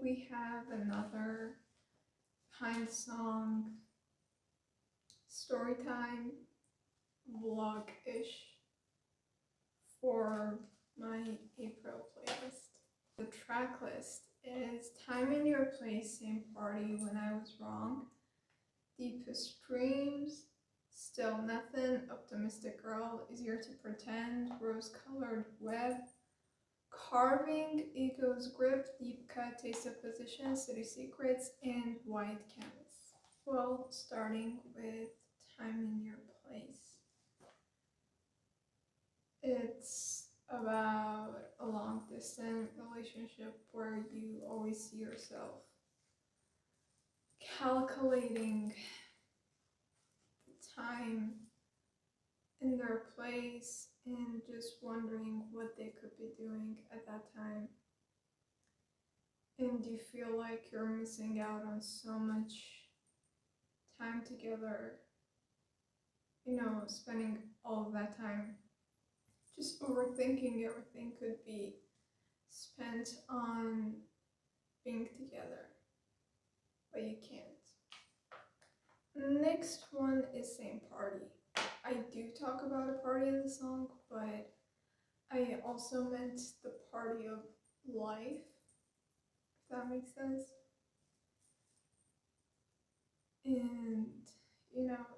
we have another kind song story time vlog-ish for my April playlist. The track list is Time in Your Place, Same Party, When I Was Wrong, Deepest Dreams, Still Nothing, Optimistic Girl, Easier to Pretend, Rose Colored Web, Carving, Ego's Grip, Deep Cut, Taste of Position, City Secrets, and White Canvas. Well, starting with Time in Your Place. It's about a long distance relationship where you always see yourself calculating the time in their place and just wondering what they could be doing at that time. And you feel like you're missing out on so much time together, spending all of that time just overthinking everything could be spent on being together, but you can't. Next one is Same Party. I do talk about a party in the song, but I also meant the party of life, if that makes sense. And,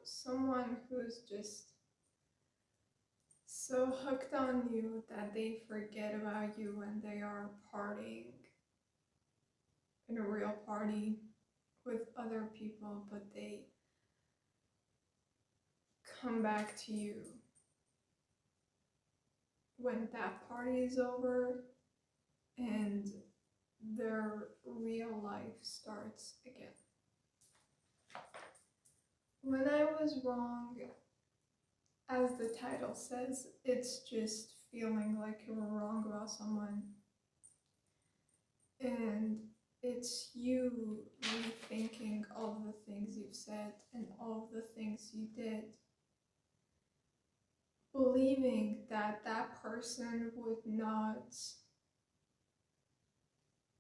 someone who's just so hooked on you that they forget about you when they are partying in a real party with other people, but they come back to you when that party is over and their real life starts again. When I Was Wrong, as the title says, it's just feeling like you were wrong about someone. And it's you rethinking all of the things you've said and all of the things you did. Believing that that person would not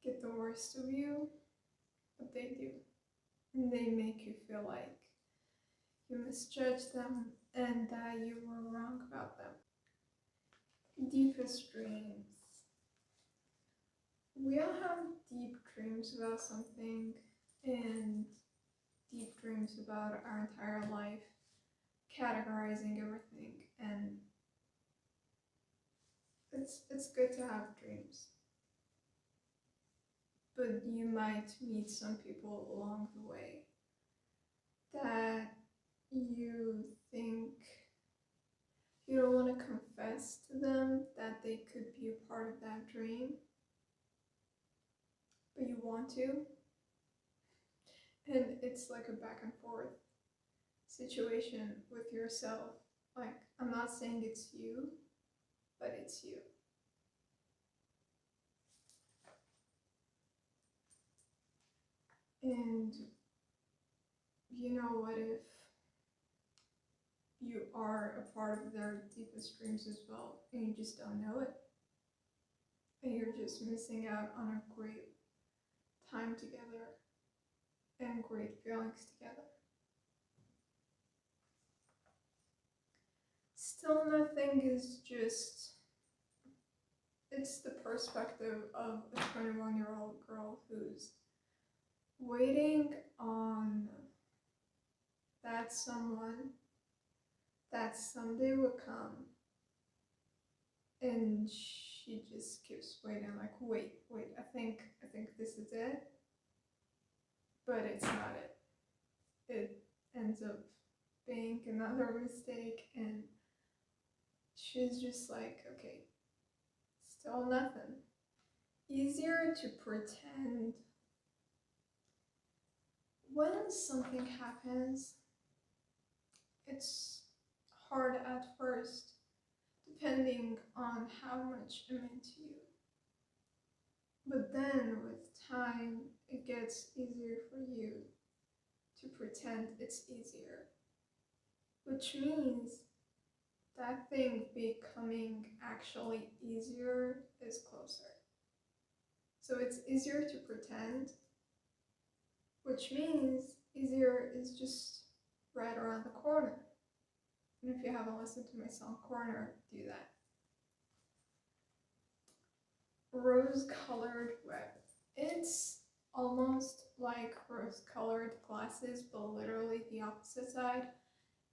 get the worst of you, but they do. And they make you feel like you misjudged them and that you were wrong about them. Deepest Dreams. We all have deep dreams about something and deep dreams about our entire life, categorizing everything, and it's good to have dreams. But you might meet some people along the way that you think you don't want to confess to them that they could be a part of that dream, but you want to. And it's like a back and forth situation with yourself. Like, I'm not saying it's you, but it's you. And what if you are a part of their deepest dreams as well, and you just don't know it? And you're just missing out on a great time together and great feelings together. Still Nothing is just, it's the perspective of a 21-year-old girl who's waiting on that someone that someday will come, and she just keeps waiting, like, wait, I think this is it, but it's not it. It ends up being another mistake, and she's just like, okay, still nothing. Easier to pretend. When something happens, it's hard at first, depending on how much it meant to you. But then with time, it gets easier for you to pretend it's easier, which means that thing becoming actually easier is closer. So it's easier to pretend, which means easier is just right around the corner. And if you haven't listened to my song Corner, do that. Rose-colored web. It's almost like rose-colored glasses, but literally the opposite side.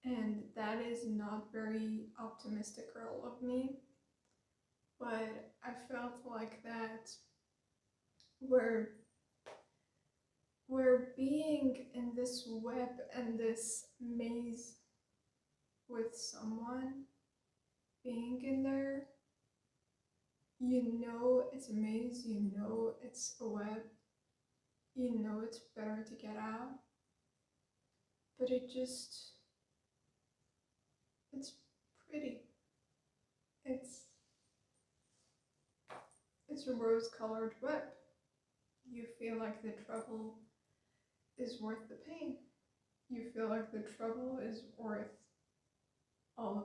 And that is not very optimistic girl of me. But I felt like that we're being in this web and this maze with someone, being in there. You know it's a maze, you know it's a web, you know it's better to get out, but it's pretty. It's a rose-colored web. You feel like the trouble is worth the pain. You feel like the trouble is worth all of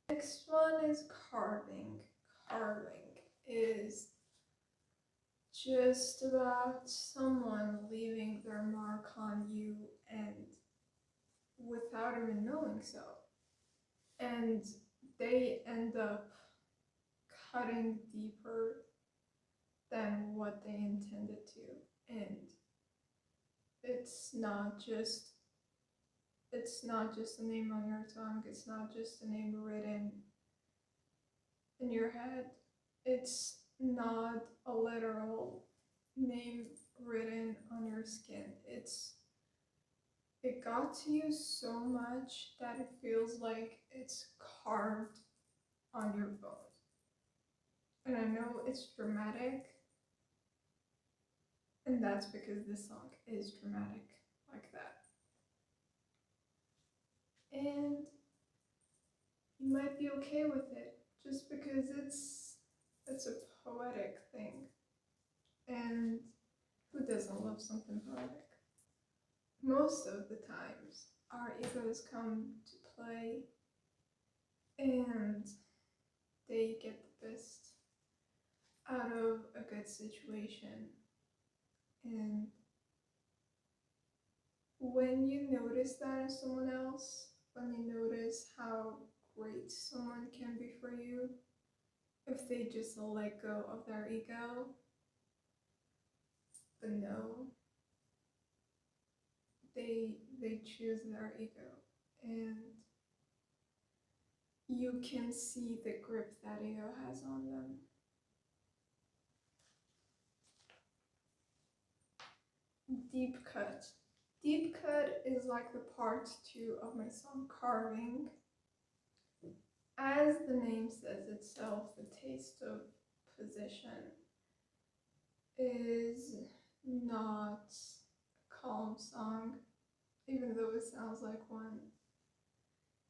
that. Next one is carving. Carving is just about someone leaving their mark on you and without even knowing so. And they end up cutting deeper than what they intended to. And it's not just a name on your tongue, it's not just a name written in your head. It's not a literal name written on your skin. It got to you so much that it feels like it's carved on your bones. And I know it's dramatic, and that's because this song is dramatic like that. And you might be okay with it just because it's a poetic thing. And who doesn't love something poetic? Most of the times, our egos come to play and they get the best out of a good situation. And when you notice that in someone else, when you notice how great someone can be for you, if they just let go of their ego, but no, they choose their ego, and you can see the grip that ego has on them. Deep cut. Deep cut is like the part 2 of my song Carving. As the name says itself, the taste of position is not a calm song, even though it sounds like one.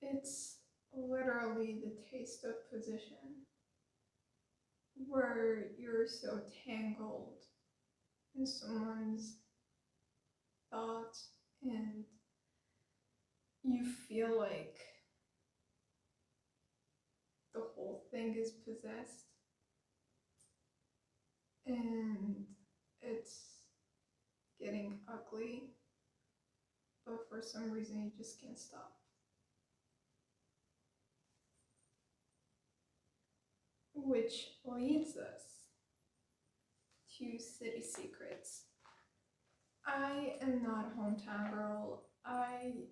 It's literally the taste of position, where you're so tangled in someone's thoughts and you feel like the whole thing is possessed and it's getting ugly, but for some reason you just can't stop. Which leads us to City Secrets. I am not a hometown girl. I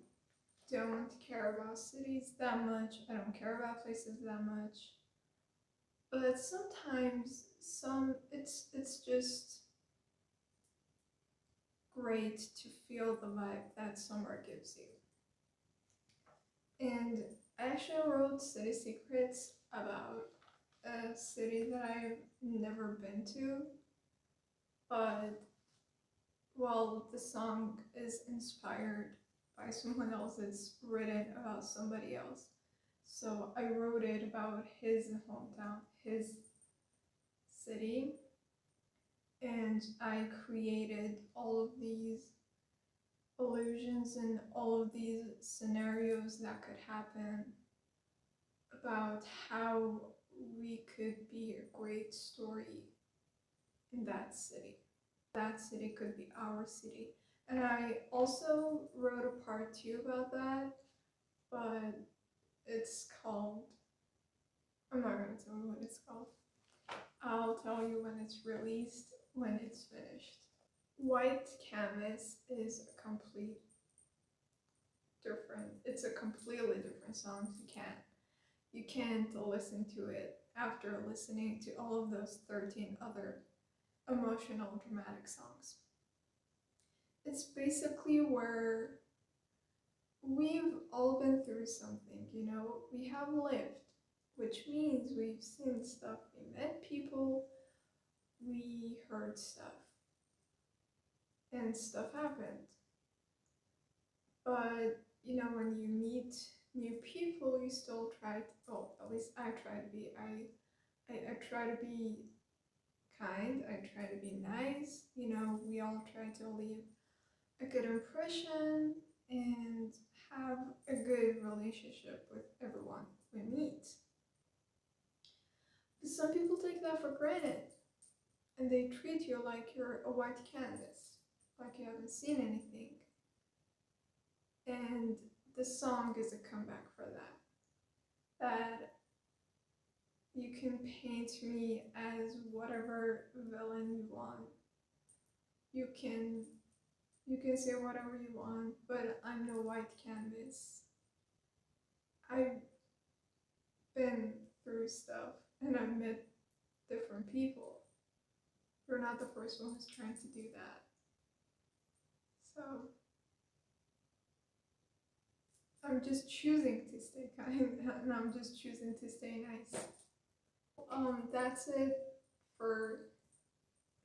don't care about cities that much. I don't care about places that much. But sometimes it's just great to feel the vibe that somewhere gives you. And I actually wrote City Secrets about a city that I've never been to, but well, the song is inspired by someone else, it's written about somebody else. So I wrote it about his hometown, his city, and I created all of these illusions and all of these scenarios that could happen about how we could be a great story in that city. That city could be our city. And I also wrote a part 2 about that, but it's called, I'm not going to tell you what it's called. I'll tell you when it's released, when it's finished. White Canvas is it's a completely different song. You can't listen to it after listening to all of those 13 other emotional, dramatic songs. It's basically where we've all been through something, you know, we have lived, which means we've seen stuff, we met people, we heard stuff, and stuff happened. But, you know, when you meet new people, you still try to, well, at least I try to be, I try to be kind, I try to be nice, you know, we all try to leave a good impression and have a good relationship with everyone we meet. But some people take that for granted and they treat you like you're a white canvas, like you haven't seen anything. And the song is a comeback for that. That you can paint me as whatever villain you want. You can say whatever you want, but I'm no white canvas. I've been through stuff and I've met different people. You're not the first one who's trying to do that. So I'm just choosing to stay kind and I'm just choosing to stay nice. That's it for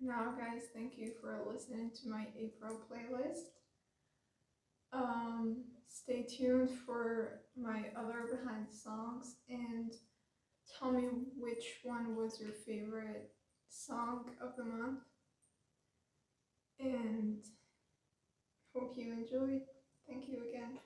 now, guys. Thank you for listening to my April playlist. Stay tuned for my other behind the songs and tell me which one was your favorite song of the month. And hope you enjoyed. Thank you again.